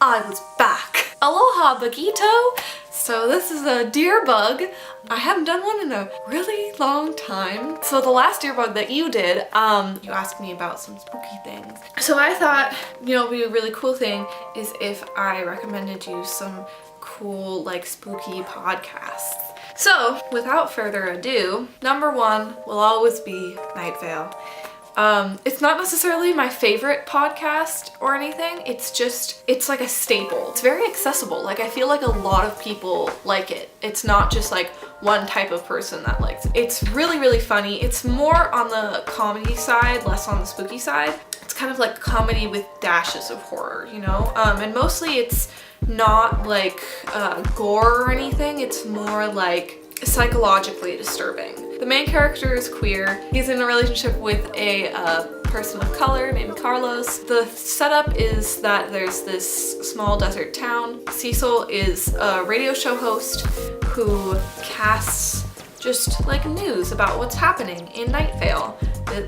I was back. Aloha, Bugito. So this is a deer bug. I haven't done one in a really long time. So the last deer bug that you did, you asked me about some spooky things. So I thought, it'd be a really cool thing is if I recommended you some cool, spooky podcasts. So without further ado, number one will always be Night Vale. It's not necessarily my favorite podcast or anything, it's like a staple. It's very accessible, I feel like a lot of people like it. It's not just one type of person that likes it. It's really, really funny. It's more on the comedy side, less on the spooky side. It's kind of like comedy with dashes of horror, and mostly it's not gore or anything, it's more psychologically disturbing. The main character is queer. He's in a relationship with a person of color named Carlos. The setup is that there's this small desert town. Cecil is a radio show host who casts just news about what's happening in Night Vale,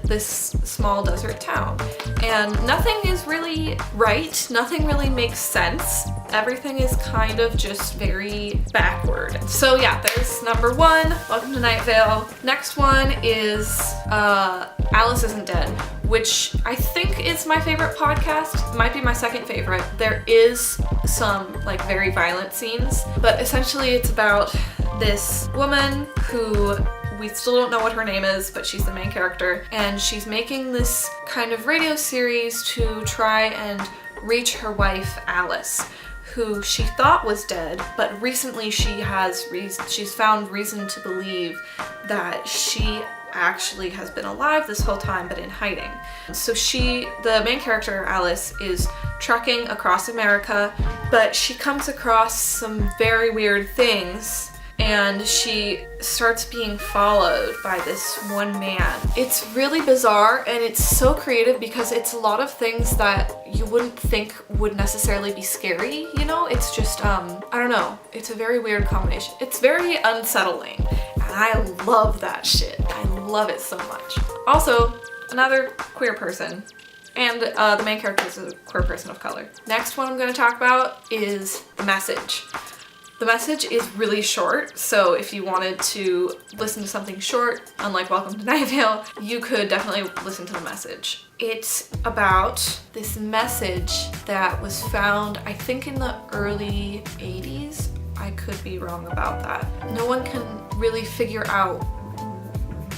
this small desert town. And nothing is really right, nothing really makes sense. Everything is kind of just very backward. So yeah, there's number one, Welcome to Night Vale. Next one is Alice Isn't Dead, which I think is my favorite podcast. It might be my second favorite. There is some very violent scenes, but essentially it's about this woman who we still don't know what her name is, but she's the main character, and she's making this kind of radio series to try and reach her wife Alice, who she thought was dead, but recently she's found reason to believe that she actually has been alive this whole time, but in hiding. So the main character, Alice, is trekking across America, but she comes across some very weird things, and she starts being followed by this one man. It's really bizarre, and it's so creative because it's a lot of things that you wouldn't think would necessarily be scary, It's just, I don't know. It's a very weird combination. It's very unsettling, and I love that shit. I love it so much. Also, another queer person, and the main character is a queer person of color. Next one I'm going to talk about is The Message. The Message is really short, so if you wanted to listen to something short, unlike Welcome to Night Vale, you could definitely listen to The Message. It's about this message that was found, I think, in the early 80s. I could be wrong about that. No one can really figure out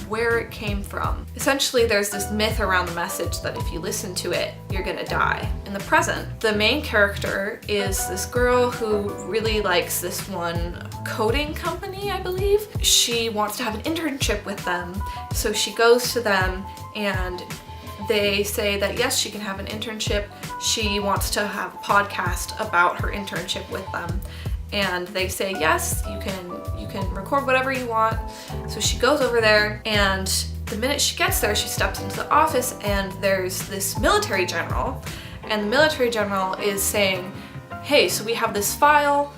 where it came from. Essentially, there's this myth around the message that if you listen to it, you're gonna die. In the present, the main character is this girl who really likes this one coding company, I believe. She wants to have an internship with them, so she goes to them and they say that yes, she can have an internship. She wants to have a podcast about her internship with them. And they say, yes, you can record whatever you want. So she goes over there, and the minute she gets there, she steps into the office, and there's this military general. And the military general is saying, hey, so we have this file.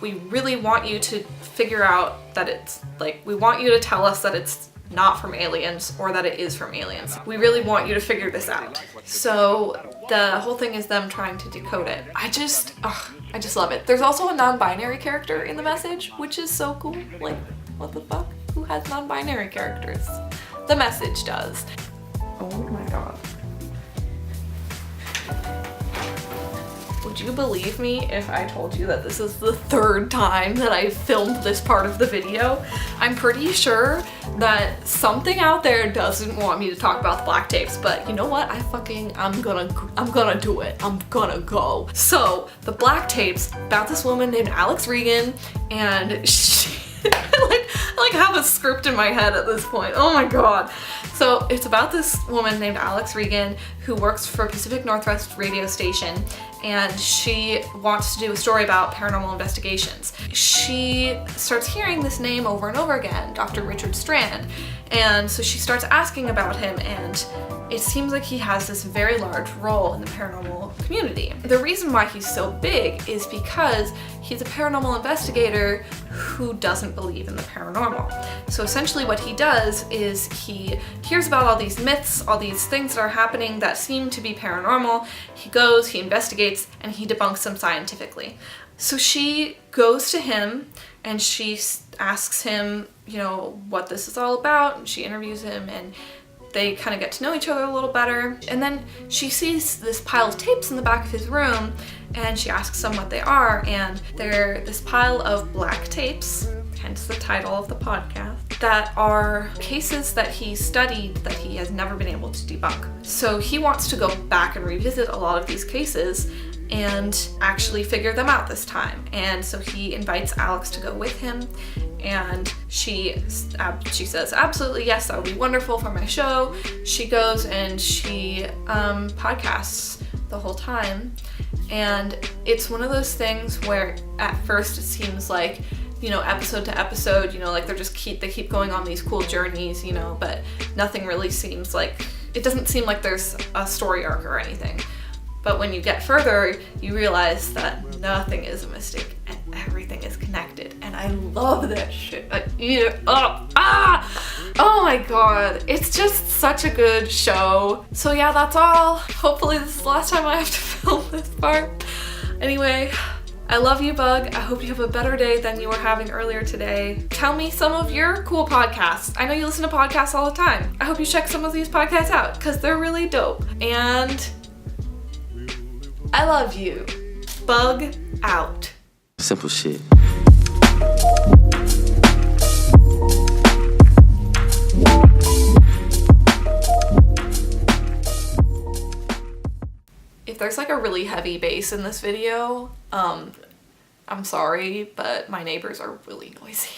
We really want you to figure out that it's, we want you to tell us that it's not from aliens or that it is from aliens. We really want you to figure this out. So the whole thing is them trying to decode it. I just love it. There's also a non-binary character in The Message, which is so cool. What the fuck? Who has non-binary characters? The Message does. Oh my god. Would you believe me if I told you that this is the third time that I filmed this part of the video? I'm pretty sure that something out there doesn't want me to talk about the black tapes, but you know what? I'm gonna do it. I'm gonna go. So, the black tapes about this woman named Alex Regan, and she I have a script in my head at this point. Oh my god. So it's about this woman named Alex Regan who works for Pacific Northwest radio station, and she wants to do a story about paranormal investigations. She starts hearing this name over and over again, Dr. Richard Strand, and so she starts asking about him, and it seems like he has this very large role in the paranormal community. The reason why he's so big is because he's a paranormal investigator who doesn't believe in the paranormal. So essentially what he does is he hears about all these myths, all these things that are happening that seem to be paranormal. He goes, he investigates tapes and he debunks them scientifically. So she goes to him and she asks him, you know, what this is all about, and she interviews him, and they kind of get to know each other a little better. And then she sees this pile of tapes in the back of his room, and she asks him what they are, and they're this pile of black tapes, hence the title of the podcast, that are cases that he studied that he has never been able to debunk. So he wants to go back and revisit a lot of these cases and actually figure them out this time. And so he invites Alex to go with him, and she says, absolutely, yes, that would be wonderful for my show. She goes and she podcasts the whole time, and it's one of those things where at first it seems like, you know, episode to episode, you know, like they keep going on these cool journeys, you know, but nothing really seems like, it doesn't seem like there's a story arc or anything. But when you get further, you realize that nothing is a mistake and everything is connected. And I love that shit. I eat it up. Oh my god. It's just such a good show. So yeah, that's all. Hopefully this is the last time I have to film this part. Anyway, I love you, Bug. I hope you have a better day than you were having earlier today. Tell me some of your cool podcasts. I know you listen to podcasts all the time. I hope you check some of these podcasts out because they're really dope. And I love you. Bug out. Simple shit. If there's like a really heavy bass in this video, I'm sorry, but my neighbors are really noisy.